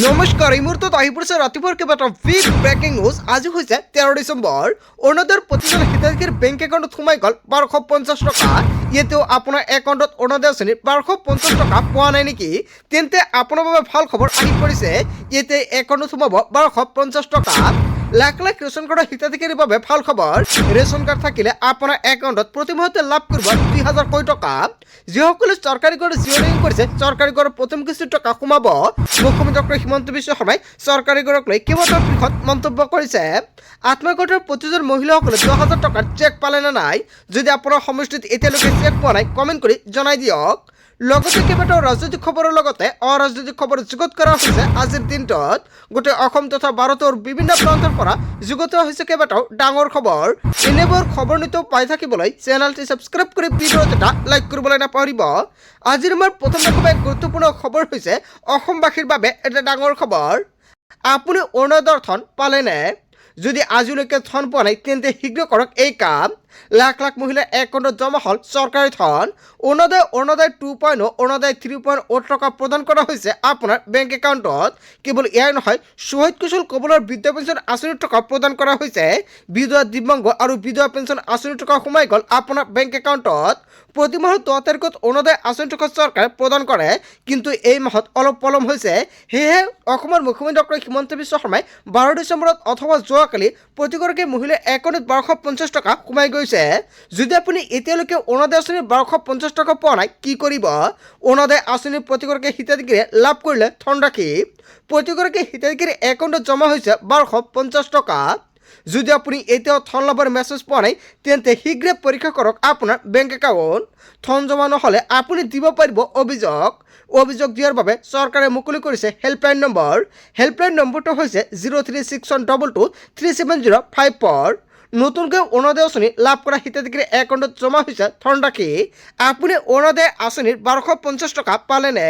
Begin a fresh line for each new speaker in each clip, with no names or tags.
নমস্কাৰ এই মুহূৰ্তত আহি পৰিছে ৰাতিপুৱাৰ কেইবাটাও বিগ ব্ৰেকিং নিউজ। আজি হৈছে 13 ডিচেম্বৰ। অৰুণোদয়ৰ প্ৰতিজন হিতাধিকাৰীৰ বেংক একাউণ্টত সোমাই গ'ল 1250 টকা। এতিয়াও আপোনাৰ একাউণ্টত অৰুণোদয় আঁচনিৰ 1250 টকা পোৱা নাই নেকি? তেন্তে আপোনাৰ বাবে ভাল খবৰ আহি পৰিছে। এতিয়া একাউণ্টত সোমাব 1250 টকা। লাখ লাখ ৰেচন কাৰ্ডৰ হিতাধিকাৰীৰ বাবে ভাল খবৰ। ৰেচন কাৰ্ড থাকিলে আপোনাৰ একাউণ্টত প্ৰতি মাহতে লাভ কৰিব 2000 টকা। যিসকলে চৰকাৰী ঘৰ জিঅ'ৰিং কৰিছে চৰকাৰী ঘৰৰ প্ৰথম কিস্তিৰ টকা সোমাব। মুখ্যমন্ত্ৰী ডক্টৰ হিমন্ত বিশ্ব শৰ্মাই চৰকাৰী ঘৰক লৈ কেইবাটাও বৃহৎ মন্তব্য কৰিছে। আত্মসহায়ক প্ৰতিজন মহিলাসকলে 10,000 টকাৰ চেক পালে নে নাই? যদি আপোনাৰ সমষ্টিত এতিয়ালৈকে চেক পোৱা নাই কমেণ্ট কৰি জনাই দিয়ক। লগতে কেইবাটাও ৰাজনৈতিক খবৰৰ লগতে অৰাজনৈতিক খবৰ যুগুত কৰা হৈছে আজিৰ দিনটোত। গোটেই অসম তথা ভাৰতৰ বিভিন্ন প্ৰান্তৰ পৰা যুগুত হৈছে কেইবাটাও ডাঙৰ খবৰ। এনেবোৰ খবৰ নিতৌ পাই থাকিবলৈ চেনেলটি ছাবস্ক্ৰাইব কৰি ভিডিঅ'ত এটা লাইক কৰিবলৈ নাপাহৰিব। আজিৰ আমাৰ প্ৰথম এক গুৰুত্বপূৰ্ণ খবৰ হৈছে অসমবাসীৰ বাবে এটা ডাঙৰ খবৰ। আপুনি অৰুণোদয়ৰ ধন পালেনে? যদি আজিলৈকে ধন পোৱা নাই তেন্তে শীঘ্ৰ কৰক এই কাম। লাখ লাখ মহিলাৰ একাউণ্টত জমা হ'ল চৰকাৰী ধন। অৰুণোদয় 2.0 অৰুণোদয় 3.0 টকা প্ৰদান কৰা হৈছে আপোনাৰ বেংক একাউণ্টত। কেৱল এয়াই নহয়, শ্বহীদ কুশল কবলৰ বৃদ্ধ পেঞ্চন আঁচনিৰ টকা প্ৰদান কৰা হৈছে। বিধৱা দিব্যাংগ আৰু বিধৱা পেঞ্চন আঁচনিৰ টকা সোমাই গ'ল আপোনাৰ বেংক একাউণ্টত। প্ৰতি মাহৰ 10 তাৰিখত অৰুণোদয় আঁচনি টকা চৰকাৰে প্ৰদান কৰে, কিন্তু এই মাহত অলপ পলম হৈছে। সেয়েহে অসমৰ মুখ্যমন্ত্ৰী ডক্টৰ হিমন্ত বিশ্ব শৰ্মাই 12 ডিচেম্বৰত অথবা যোৱাকালি প্ৰতিগৰাকী মহিলাৰ একাউণ্টত 1250 টকা সোমাই গৈছে। যদি আপুনি এতিয়ালৈকে অৰুণোদয় আঁচনিৰ 1250 টকা পোৱা নাই কি কৰিব? অৰুণোদয় আঁচনিৰ প্ৰতিগৰাকী হিতাধিকাৰীয়ে লাভ কৰিলে ধনৰাশি। প্ৰতিগৰাকী হিতাধিকাৰীৰ একাউণ্টত জমা হৈছে 1250 টকা। যদি আপুনি এতিয়াও ধন লাভৰ মেছেজ পোৱা নাই তেন্তে শীঘ্ৰে পৰীক্ষা কৰক আপোনাৰ বেংক একাউণ্ট। ধন জমা নহ'লে আপুনি দিব পাৰিব অভিযোগ। অভিযোগ দিয়াৰ বাবে চৰকাৰে মুকলি কৰিছে হেল্পলাইন নম্বৰ। হেল্পলাইন নম্বৰটো হৈছে 0361223705। নতুনকৈ অৰুণোদয় আঁচনি লাভ কৰা হিতাধিকাৰীৰ একাউণ্টত জমা হৈছে ধনৰাশি। আপুনি অৰুণোদয় আঁচনিৰ 1250 টকা পালেনে?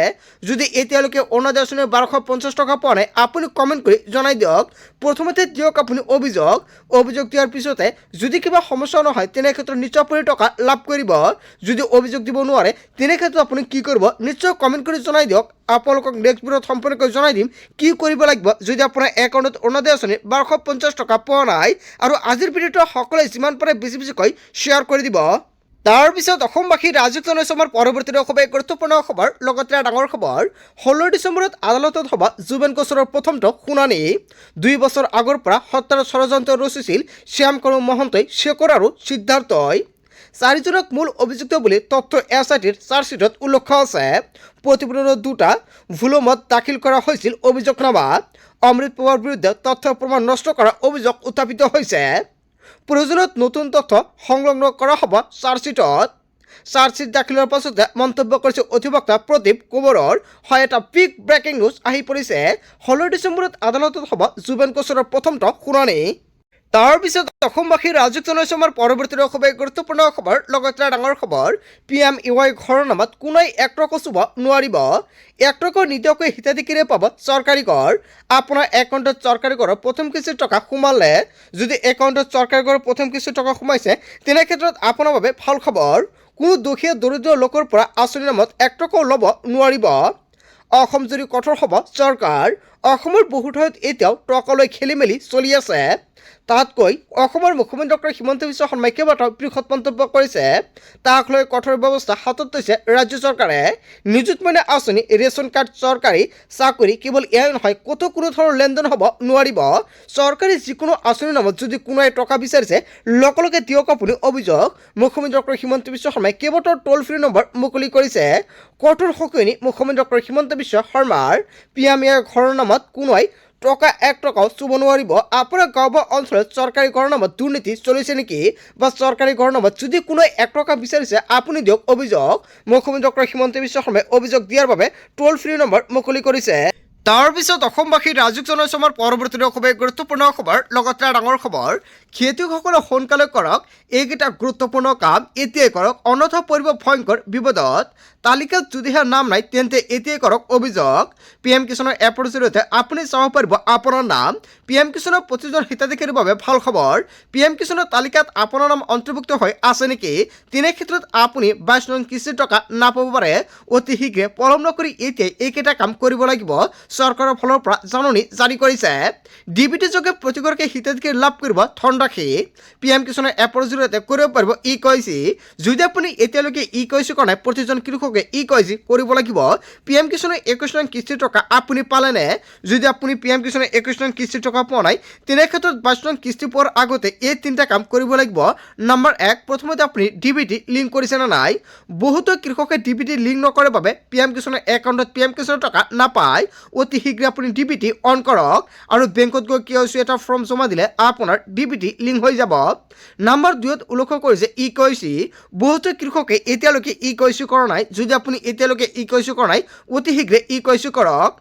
যদি এতিয়ালৈকে অৰুণোদয় আঁচনিৰ 1250 টকা পোৱা নাই আপুনি কমেণ্ট কৰি জনাই দিয়ক। প্ৰথমতে দিয়ক আপুনি অভিযোগ দিয়াৰ পিছতে যদি কিবা সমস্যা নহয় তেনে ক্ষেত্ৰত নিশ্চয় আপুনি টকা লাভ কৰিব। যদি অভিযোগ দিব নোৱাৰে তেনে ক্ষেত্ৰত আপুনি কি কৰিব নিশ্চয় কমেণ্ট কৰি জনাই দিয়ক। আপোনালোকক নেক্সট ভিডিঅ'ত সম্পূৰ্ণকৈ জনাই দিম কি কৰিব লাগিব যদি আপোনাৰ একাউণ্টত অৰুণোদয় আঁচনিৰ 1250 টকা পোৱা নাই। আৰু আজিৰ ভিডিঅ'টো সকলোৱে যিমান পাৰে বেছিকৈ শ্বেয়াৰ কৰি দিব। তাৰপিছত অসমবাসী ৰাজযুক্ত আমাৰ পৰৱৰ্তী খুব গুৰুত্বপূৰ্ণ খবৰ, লগতে ডাঙৰ খবৰ। 16 ডিচেম্বৰত আদালতত হ'ব জুবেন গোচৰৰ প্ৰথমটো শুনানি। 2 বছৰ আগৰ পৰা হত্যাৰ ষড়যন্ত্ৰ ৰচিছিল শ্যামকৰু মহন্তই, শেখৰ আৰু সিদ্ধাৰ্থই। 4জনক মূল অভিযুক্ত বুলি তথ্য SITৰ চাৰ্জশ্বিটত উল্লেখ আছে। প্ৰতিবেদনত 2টা ভুলমত দাখিল কৰা হৈছিল অভিযোগনামাত। অমৃত পাৱাৰ বিৰুদ্ধে তথ্য প্ৰমাণ নষ্ট কৰাৰ অভিযোগ উত্থাপিত হৈছে। প্ৰয়োজনত নতুন তথ্য সংলগ্ন কৰা হ'ব চাৰ্জশ্বিটত। চাৰ্জশ্বিট দাখিলৰ পাছতে মন্তব্য কৰিছে অধিবক্তা প্ৰদীপ কোবৰৰ। হয়, এটা বিগ ব্ৰেকিং নিউজ আহি পৰিছে। 16 ডিচেম্বৰত আদালতত হ'ব জুবেন গোচৰৰ প্ৰথমটো শুনানি। তাৰপিছত অসমবাসী ৰাজযুক্ত আমাৰ পৰৱৰ্তী খুব গুৰুত্বপূৰ্ণ খবৰ, লগতে ডাঙৰ খবৰ। PMAY ঘৰৰ নামত কোনোই 1 টকা চুব নোৱাৰিব। 1 টকা নিদিয়াকৈ হিতাধিকাৰীয়ে পাব চৰকাৰী ঘৰ। আপোনাৰ একাউণ্টত চৰকাৰী ঘৰৰ প্ৰথম কিস্তিৰ টকা সোমালে, যদি একাউণ্টত চৰকাৰী ঘৰৰ প্ৰথম কিস্তিৰ টকা সোমাইছে তেনে ক্ষেত্ৰত আপোনাৰ বাবে ভাল খবৰ। কোনো দুখীয়া দৰিদ্ৰ লোকৰ পৰা আঁচনিৰ নামত 1 টকাও ল'ব নোৱাৰিব। অসম জুৰি কঠোৰ হ'ব চৰকাৰ। অসমৰ বহু ঠাইত এতিয়াও টকালৈ খেলি মেলি চলি আছে। তাতকৈ অসমৰ মুখ্যমন্ত্ৰী ডক্টৰ হিমন্ত বিশ্ব শৰ্মাই কেইবাটাও বৃহৎ মন্তব্য কৰিছে। তাক লৈ কঠোৰ ব্যৱস্থা হাতত লৈছে ৰাজ্য চৰকাৰে। নিযুত মইনা আঁচনি, ৰেচন কাৰ্ড, চৰকাৰী চাকৰি, কেৱল এয়াই নহয় ক'তো কোনো ধৰণৰ লেনদেন হ'ব নোৱাৰিব। চৰকাৰী যিকোনো আঁচনিৰ নামত যদি কোনোৱে টকা বিচাৰিছে লগে লগে দিয়ক আপুনি অভিযোগ। মুখ্যমন্ত্ৰী ডক্টৰ হিমন্ত বিশ্ব শৰ্মাই কেইবাটাও টোল ফ্ৰী নম্বৰ মুকলি কৰিছে। কঠোৰ সকিয়নি মুখ্যমন্ত্ৰী ডক্টৰ হিমন্ত বিশ্ব শৰ্মাৰ। PMAY ঘৰৰ নামত কোনোৱে টকা 1 টকাও চুব নোৱাৰিব। আপোনাৰ গাঁও বা অঞ্চলত চৰকাৰী ঘৰৰ নামত দুৰ্নীতি চলিছে নেকি, বা চৰকাৰী ঘৰৰ নামত যদি কোনোৱে 1 টকা বিচাৰিছে আপুনি দিয়ক অভিযোগ। মুখ্যমন্ত্ৰী ডক্টৰ হিমন্ত বিশ্ব শৰ্মাই অভিযোগ দিয়াৰ বাবে টোল ফ্ৰী নম্বৰ মুকলি কৰিছে। তাৰপিছত অসমবাসী ৰাজযুক্ত আমাৰ পৰৱৰ্তী খুব গুৰুত্বপূৰ্ণ খবৰ, লগতে ডাঙৰ খবৰ। খেতিয়কসকলে সোনকালে কৰক এইকেইটা গুৰুত্বপূৰ্ণ কাম, এতিয়াই কৰক অন্যথা পৰিব ভয়ংকৰ বিপদত। তালিকাত যদিহে নাম নাই তেন্তে এতিয়াই কৰক অভিযোগ। PM কিষাণৰ এপৰ জৰিয়তে আপুনি চাব পাৰিব আপোনাৰ নাম। PM কিষাণৰ প্ৰতিজন হিতাধিকাৰীৰ বাবে ভাল খবৰ। PM কিষাণৰ তালিকাত আপোনাৰ নাম অন্তৰ্ভুক্ত হৈ আছে নেকি? তেনে ক্ষেত্ৰত আপুনি 22 নং কিস্তিৰ টকা নাপাব পাৰে। অতি শীঘ্ৰে পলম নকৰি এতিয়াই এইকেইটা কাম কৰিব লাগিব। চৰকাৰৰ ফালৰ পৰা জাননী জাৰি কৰিছে। ডিবিটি যোগে প্ৰতিগৰাকী হিতাধিকাৰী লাভ কৰিব ধনৰাশি। PM কিষাণ এপৰ জৰিয়তে কৰিব পাৰিব EKYC। যদি আপুনি এতিয়ালৈকে EKYC কৰা নাই, প্ৰতিজন কৃষকে EKYC কৰিব লাগিব। PM কিষাণৰ 21 নং কিস্তিৰ টকা আপুনি পালেনে? যদি আপুনি PM কিষাণৰ 21 নং কিস্তিৰ টকা পোৱা নাই, তেনে ক্ষেত্ৰত 22 নং কিস্তি পোৱাৰ আগতে এই তিনিটা কাম কৰিব লাগিব। নম্বৰ 1, প্ৰথমতে আপুনি ডিবিটি লিংক কৰিছে নে নাই? বহুতো কৃষকে ডিবিটি লিংক নকৰে বাবে PM কিষাণৰ একাউণ্টত PM কিষাণৰ টকা নাপায়। অতি শীঘ্ৰে আপুনি ডিবিটি অন কৰক আৰু বেংকত গৈ KYC এটা ফৰ্ম জমা দিলে আপোনাৰ ডিবিটি লিংক হৈ যাব। নম্বৰ 2ত উল্লেখ কৰিছে EKYC। বহুতো কৃষকে এতিয়ালৈকে EKYC কৰা নাই। যদি আপুনি এতিয়ালৈকে EKYC কৰা নাই, অতি শীঘ্ৰে EKYC কৰক।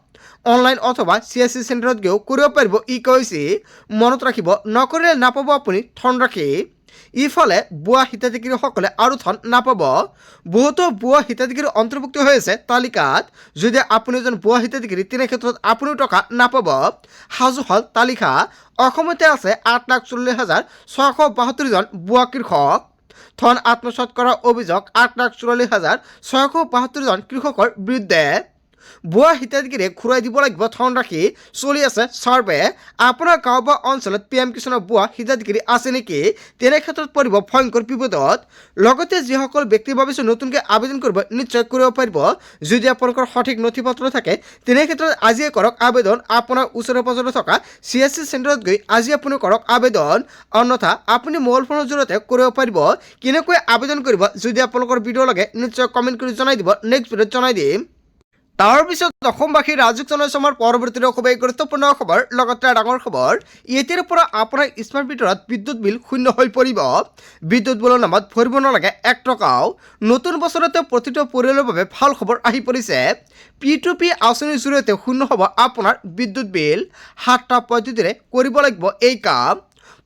অনলাইন অথবা CSC চেণ্টাৰত গৈও কৰিব পাৰিব EKYC। মনত ৰাখিব, নকৰিলে নাপাব আপুনি ধনৰাশি। ইফালে ভুৱা হিতাধিকাৰীসকলে আৰু ধন নাপাব। বহুতো ভুৱা হিতাধিকাৰী অন্তৰ্ভুক্ত হৈ আছে তালিকাত। যদি আপুনি এজন ভুৱা হিতাধিকাৰী, তেনে ক্ষেত্ৰত আপুনিও টকা নাপাব। সাজু হ'ল তালিকা। অসমতে আছে 8,40,672 জন ভুৱা কৃষক। ধন আত্মসাৎ কৰাৰ অভিযোগ 8,40,672 জন কৃষকৰ বিৰুদ্ধে। ভুৱা হিতাধিকাৰীয়ে ঘূৰাই দিব লাগিব ধনৰাশি। চলি আছে চাৰ্ভে। আপোনাৰ গাঁও বা অঞ্চলত PM কিষাণৰ ভুৱা হিতাধিকাৰী আছে নেকি? তেনে ক্ষেত্ৰত পৰিব ভয়ংকৰ বিপদত। লগতে যিসকল ব্যক্তি ভাবিছে নতুনকৈ আবেদন কৰিব, নিশ্চয় কৰিব পাৰিব। যদি আপোনালোকৰ সঠিক নথি পত্ৰ থাকে, তেনে ক্ষেত্ৰত আজিয়ে কৰক আবেদন। আপোনাৰ ওচৰে পাজৰে থকা CSC চেণ্টাৰত গৈ আজি আপুনি কৰক আবেদন। অন্যথা আপুনি মোবাইল ফোনৰ জৰিয়তে কৰিব পাৰিব। কেনেকৈ আবেদন কৰিব, যদি আপোনালোকৰ ভিডিঅ' লাগে নিশ্চয় কমেণ্ট কৰি জনাই দিব। নেক্সট ভিডিঅ'ত জনাই দিম। তাৰপিছত অসমবাসী ৰাজুক জনাইছোঁ পৰৱৰ্তী খুবেই গুৰুত্বপূৰ্ণ খবৰ। লগতে ডাঙৰ খবৰ, এতিয়াৰ পৰা আপোনাৰ স্মাৰ্ট মিটাৰত বিদ্যুৎ বিল শূন্য হৈ পৰিব। বিদ্যুৎ বিলৰ নামত ভৰিব নালাগে 1 টকাও। নতুন বছৰতে প্ৰতিটো পৰিয়ালৰ বাবে ভাল খবৰ আহি পৰিছে। P2P আঁচনিৰ জৰিয়তে শূন্য হ'ব আপোনাৰ বিদ্যুৎ বিল। 7টা পদ্ধতিৰে কৰিব লাগিব এই কাম।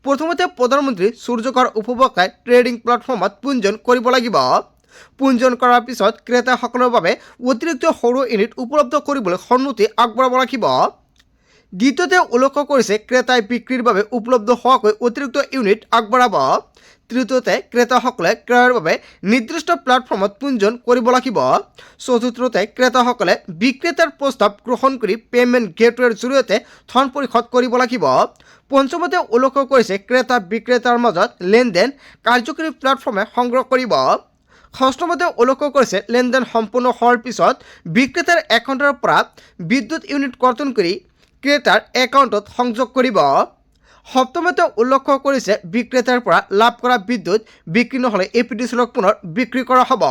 প্ৰথমতে প্ৰধানমন্ত্ৰী সূৰ্যঘৰ উপভোক্তাই ট্ৰেডিং প্লেটফৰ্মত পঞ্জীয়ন কৰিব লাগিব। পঞ্জীয়ন কৰাৰ পিছত ক্ৰেতাসকলৰ বাবে অতিৰিক্ত সৌৰ ইউনিট উপলব্ধ কৰিবলৈ সন্মতি আগবঢ়াব লাগিব। দ্বিতীয়তে উল্লেখ কৰিছে ক্ৰেতাই বিক্ৰীৰ বাবে উপলব্ধ হোৱাকৈ অতিৰিক্ত ইউনিট আগবঢ়াব। তৃতীয়তে ক্ৰেতাসকলে ক্ৰয়ৰ বাবে নিৰ্দিষ্ট প্লেটফৰ্মত পঞ্জীয়ন কৰিব লাগিব। চতুৰ্থতে ক্ৰেতাসকলে বিক্ৰেতাৰ প্ৰস্তাৱ গ্ৰহণ কৰি পে'মেণ্ট গেটৱেৰ জৰিয়তে ধন পৰিশোধ কৰিব লাগিব। পঞ্চমতে উল্লেখ কৰিছে ক্ৰেতা বিক্ৰেতাৰ মাজত লেনদেন কাৰ্যকৰী প্লেটফৰ্মে সংগ্ৰহ কৰিব। ষষ্ঠমতে উল্লেখ কৰিছে লেনদেন সম্পূৰ্ণ হোৱাৰ পিছত বিক্ৰেতাৰ একাউণ্টৰ পৰা বিদ্যুৎ ইউনিট কৰ্তন কৰি ক্ৰেতাৰ একাউণ্টত সংযোগ কৰিব। সপ্তমতে উল্লেখ কৰিছে বিক্ৰেতাৰ পৰা লাভ কৰা বিদ্যুৎ বিক্ৰী নহ'লে APTCLক পুনৰ বিক্ৰী কৰা হ'ব।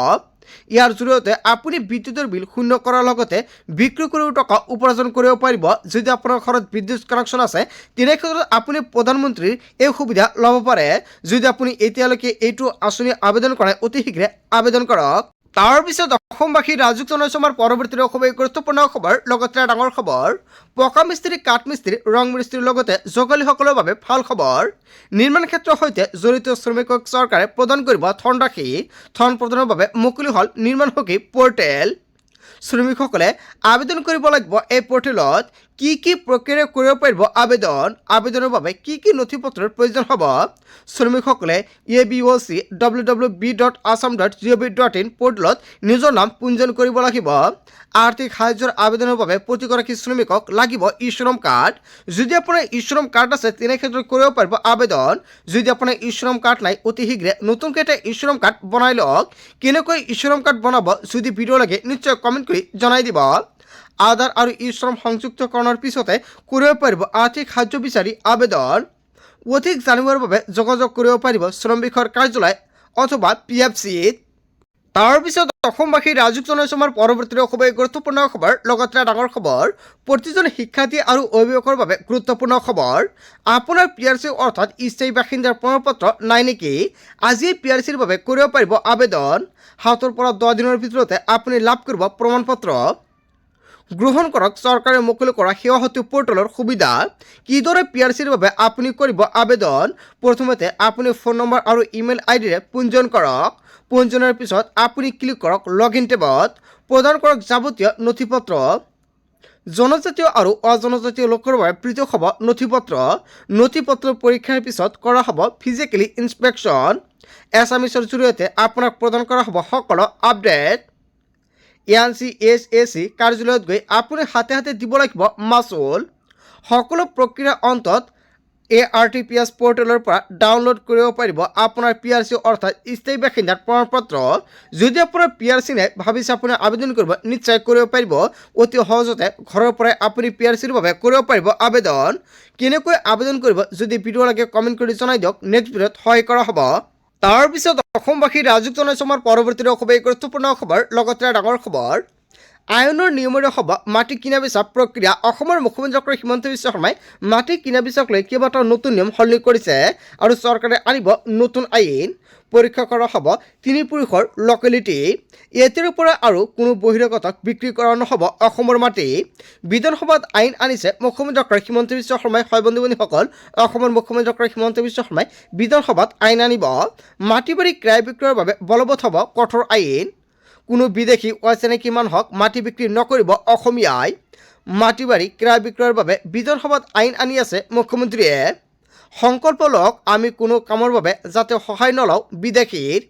ইয়াৰ জৰিয়তে আপুনি বিদ্যুৎৰ বিল শূন্য কৰাৰ লগতে বিক্ৰী কৰিও টকা উপাৰ্জন কৰিব পাৰিব। যদি আপোনাৰ ঘৰত বিদ্যুৎ কানেকশ্যন আছে, তেনে ক্ষেত্ৰত আপুনি প্ৰধানমন্ত্ৰীৰ এই সুবিধা ল'ব পাৰে। যদি আপুনি এতিয়ালৈকে এইটো আঁচনি আবেদন কৰে, অতি শীঘ্ৰে আবেদন কৰক। তাৰপিছত অসমবাসী ৰাজুক জনাইছোঁ পৰৱৰ্তী খুবেই গুৰুত্বপূৰ্ণ খবৰ। লগতে ডাঙৰ খবৰ, পকা মিস্ত্ৰী, কাঠ মিস্ত্ৰী, ৰং মিস্ত্ৰীৰ লগতে যোগালীসকলৰ বাবে ভাল খবৰ। নিৰ্মাণ ক্ষেত্ৰৰ সৈতে জড়িত শ্ৰমিকক চৰকাৰে প্ৰদান কৰিব ধনৰাশি। ধন প্ৰদানৰ বাবে মুকলি হ'ল নিৰ্মাণ সখী পৰ্টেল। শ্ৰমিকসকলে আবেদন কৰিব লাগিব এই পৰ্টেলত। কি কি প্ৰক্ৰিয়াৰে কৰিব পাৰিব আবেদন? আবেদনৰ বাবে কি কি নথি পত্ৰৰ প্ৰয়োজন হ'ব? শ্ৰমিকসকলে aboc.www.assam.gov.in পৰ্টেলত নিজৰ নাম পঞ্জীয়ন কৰিব লাগিব। আৰ্থিক সাহায্যৰ আবেদনৰ বাবে প্ৰতিগৰাকী শ্ৰমিকক লাগিব ই-শ্ৰম কাৰ্ড। যদি আপোনাৰ ই-শ্ৰম কাৰ্ড আছে, তেনে ক্ষেত্ৰত কৰিব পাৰিব আবেদন। যদি আপোনাৰ ই-শ্ৰম কাৰ্ড নাই, অতি শীঘ্ৰে নতুনকৈ এটা ই-শ্ৰম কাৰ্ড বনাই লওক। কেনেকৈ ই-শ্ৰম কাৰ্ড বনাব, যদি ভিডিঅ' লাগে নিশ্চয় কমেণ্ট কৰি জনাই দিব। আধাৰ আৰু ই-শ্ৰম সংযুক্তকৰণৰ পিছতে কৰিব পাৰিব আৰ্থিক সাহায্য বিচাৰি আবেদন। অধিক জানিবৰ বাবে যোগাযোগ কৰিব পাৰিব শ্ৰম বিষয়ৰ কাৰ্যালয় অথবা PFC-ত। তাৰপিছত অসমবাসী ৰাজুক জনাইছোঁ পৰৱৰ্তী খুবেই গুৰুত্বপূৰ্ণ খবৰ। লগতে ডাঙৰ খবৰ, প্ৰতিজন শিক্ষাৰ্থী আৰু অভিভাৱকৰ বাবে গুৰুত্বপূৰ্ণ খবৰ। আপোনাৰ PRC অৰ্থাৎ স্থায়ী বাসিন্দাৰ প্ৰমাণপত্ৰ নাই নেকি? আজি PRCৰ বাবে কৰিব পাৰিব আবেদন। 7 পৰা 10 দিনৰ ভিতৰতে আপুনি লাভ কৰিব প্ৰমাণপত্ৰ। গ্ৰহণ কৰক চৰকাৰে মুকলি কৰা সেৱা সেতু পৰ্টেলৰ সুবিধা। কিদৰে PRCৰ বাবে আপুনি কৰিব আবেদন? প্ৰথমতে আপুনি ফোন নম্বৰ আৰু ইমেইল আইডিৰে পঞ্জীয়ন কৰক। পঞ্জীয়নৰ পিছত আপুনি ক্লিক কৰক লগইন টেবত। প্ৰদান কৰক যাৱতীয় নথি পত্ৰ। জনজাতীয় আৰু অজনজাতীয় লোকৰ বাবে পৃথক হ'ব নথি পত্ৰ। নথি পত্ৰ পৰীক্ষাৰ পিছত কৰা হ'ব ফিজিকেলি ইনস্পেকশ্যন। এছামিছৰ জৰিয়তে আপোনাক প্ৰদান কৰা হ'ব সকলো আপডেট। NCSAC কাৰ্যালয়ত গৈ আপুনি হাতে হাতে দিব লাগিব মাচুল। সকলো প্ৰক্ৰিয়া অন্তত ARTPS পৰ্টেলৰ পৰা ডাউনলোড কৰিব পাৰিব আপোনাৰ PRC অৰ্থাৎ স্থায়ী বাসিন্দাৰ প্ৰমাণপত্ৰ। যদি আপোনাৰ PRC নাই ভাবিছে আপুনি আবেদন কৰিব, নিশ্চয় কৰিব পাৰিব। অতি সহজতে ঘৰৰ পৰাই আপুনি PRCৰ বাবে কৰিব পাৰিব আবেদন। কেনেকৈ আবেদন কৰিব যদি ভিডিঅ' লাগে কমেণ্ট কৰি জনাই দিয়ক, নেক্সট ভিডিঅ'ত সহায় কৰা হ'ব। তাৰপিছত অসমবাসী ৰাজুক জনাইছোঁ আমাৰ পৰৱৰ্তী খুবেই গুৰুত্বপূৰ্ণ খবৰ, লগতে ডাঙৰ খবৰ। আইনৰ নিয়মেৰে হ'ব মাটি কিনা বেচা প্ৰক্ৰিয়া। অসমৰ মুখ্যমন্ত্ৰী ডক্টৰ হিমন্ত বিশ্ব শৰ্মাই মাটি কিনা বেচাক লৈ কেইবাটাও নতুন নিয়ম সলনি কৰিছে আৰু চৰকাৰে আনিব নতুন আইন। পৰীক্ষা কৰা হ'ব 3 পুৰুষৰ লোকেলিটি। এতিয়াৰ পৰা আৰু কোনো বহিৰাগতক বিক্ৰী কৰা নহ'ব অসমৰ মাটি। বিধানসভাত আইন আনিছে মুখ্যমন্ত্ৰী ডক্টৰ হিমন্ত বিশ্ব শৰ্মাই। হয় বন্ধু বান্ধৱীসকল, অসমৰ মুখ্যমন্ত্ৰী ডক্টৰ হিমন্ত বিশ্ব শৰ্মাই বিধানসভাত আইন আনিব। মাটি বাৰী ক্ৰয় বিক্ৰয়ৰ বাবে বলবৎ হ'ব কঠোৰ আইন। কোনো বিদেশী অচিনাকি মানুহক মাটি বিক্ৰী নকৰিব অসমীয়াই। মাটি বাৰী ক্ৰয় বিক্ৰয়ৰ বাবে বিধানসভাত আইন আনি আছে মুখ্যমন্ত্ৰীয়ে। সংকল্প লওক আমি কোনো কামৰ বাবে যাতে সহায় নলওঁ বিদেশীৰ।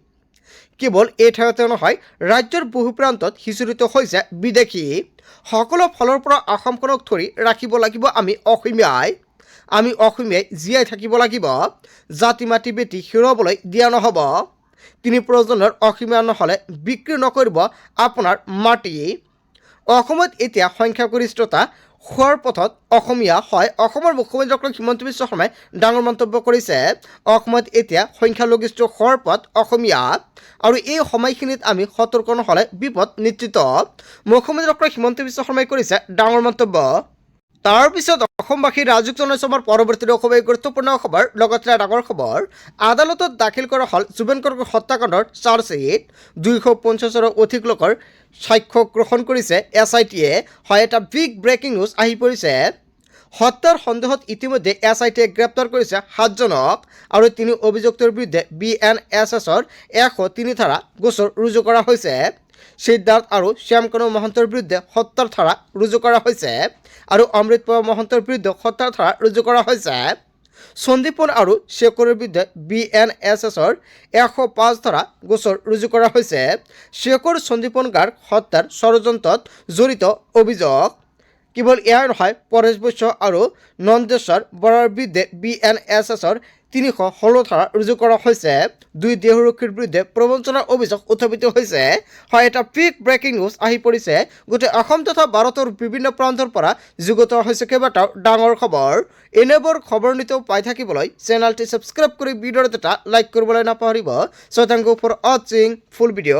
কেৱল এই ঠাইতে নহয়, ৰাজ্যৰ বহু প্ৰান্তত সিঁচৰিত হৈছে বিদেশী। সকলো ফালৰ পৰা অসমখনক ধৰি ৰাখিব লাগিব আমি অসমীয়াই। আমি অসমীয়াই জীয়াই থাকিব লাগিব। জাতি মাটি বেটি হেৰুৱাবলৈ দিয়া নহ'ব। 3 প্ৰজন্মৰ অসমীয়া নহ'লে বিক্ৰী নকৰিব আপোনাৰ মাটি। অসমত এতিয়া সংখ্যাগৰিষ্ঠতা হোৱাৰ পথত অসমীয়া হয়। অসমৰ মুখ্যমন্ত্ৰী ডক্টৰ হিমন্ত বিশ্ব শৰ্মাই ডাঙৰ মন্তব্য কৰিছে। অসমত এতিয়া সংখ্যালঘিষ্ঠ হোৱাৰ পথ অসমীয়া আৰু এই সময়খিনিত আমি সতৰ্ক নহ'লে বিপদ নিশ্চিত। মুখ্যমন্ত্ৰী ডক্টৰ হিমন্ত বিশ্ব শৰ্মাই কৰিছে ডাঙৰ মন্তব্য। তাৰপিছত অসমবাসী ৰাজুক জনাইছোঁ আমাৰ পৰৱৰ্তী খুবেই গুৰুত্বপূৰ্ণ খবৰ, লগতে ডাঙৰ খবৰ। আদালতত দাখিল কৰা হ'ল জুবেন গাৰ্গৰ হত্যাকাণ্ডৰ চাৰ্জশ্বিট। 250ৰো অধিক লোকৰ সাক্ষ্য গ্ৰহণ কৰিছে SITয়ে। হয়, এটা বিগ ব্ৰেকিং নিউজ আহি পৰিছে। হত্যাৰ সন্দেহত ইতিমধ্যে SITয়ে গ্ৰেপ্তাৰ কৰিছে 7জনক আৰু 3 অভিযুক্তৰ বিৰুদ্ধে BNSSৰ 103 ধাৰা গোচৰ ৰুজু কৰা হৈছে। সিদ্ধাৰ্থ আৰু শ্যামকানু মহন্তৰ বিৰুদ্ধে হত্যাৰ ধাৰা ৰুজু কৰা হৈছে আৰু অমৃতপ্ৰভা মহন্তৰ বিৰুদ্ধে হত্যাৰ ধাৰা ৰুজু কৰা হৈছে। সন্দীপন আৰু শেখৰৰ বিৰুদ্ধে BNSSৰ 105 ধাৰা গোচৰ ৰুজু কৰা হৈছে। শেখৰ সন্দীপন গাৰ্গ হত্যাৰ ষড়যন্ত্ৰত জড়িত অভিযোগ। কেৱল এয়াই নহয়, পৰেশ বৈশ্য আৰু নন্দেশ্বৰ বৰাৰ বিৰুদ্ধে BNSSৰ 316 ধাৰা ৰুজু কৰা হৈছে। 2 দেহৰক্ষীৰ বিৰুদ্ধে প্ৰবঞ্চনাৰ অভিযোগ উত্থাপিত হৈছে। হয়, এটা বিগ ব্ৰেকিং নিউজ আহি পৰিছে। গোটেই অসম তথা ভাৰতৰ বিভিন্ন প্ৰান্তৰ পৰা যুগুত হৈছে কেইবাটাও ডাঙৰ খবৰ। এনেবোৰ খবৰ নিতৌ পাই থাকিবলৈ চেনেলটি ছাবস্ক্ৰাইব কৰি ভিডিঅ'ত এটা লাইক কৰিবলৈ নাপাহৰিব। So thank you for watching full video.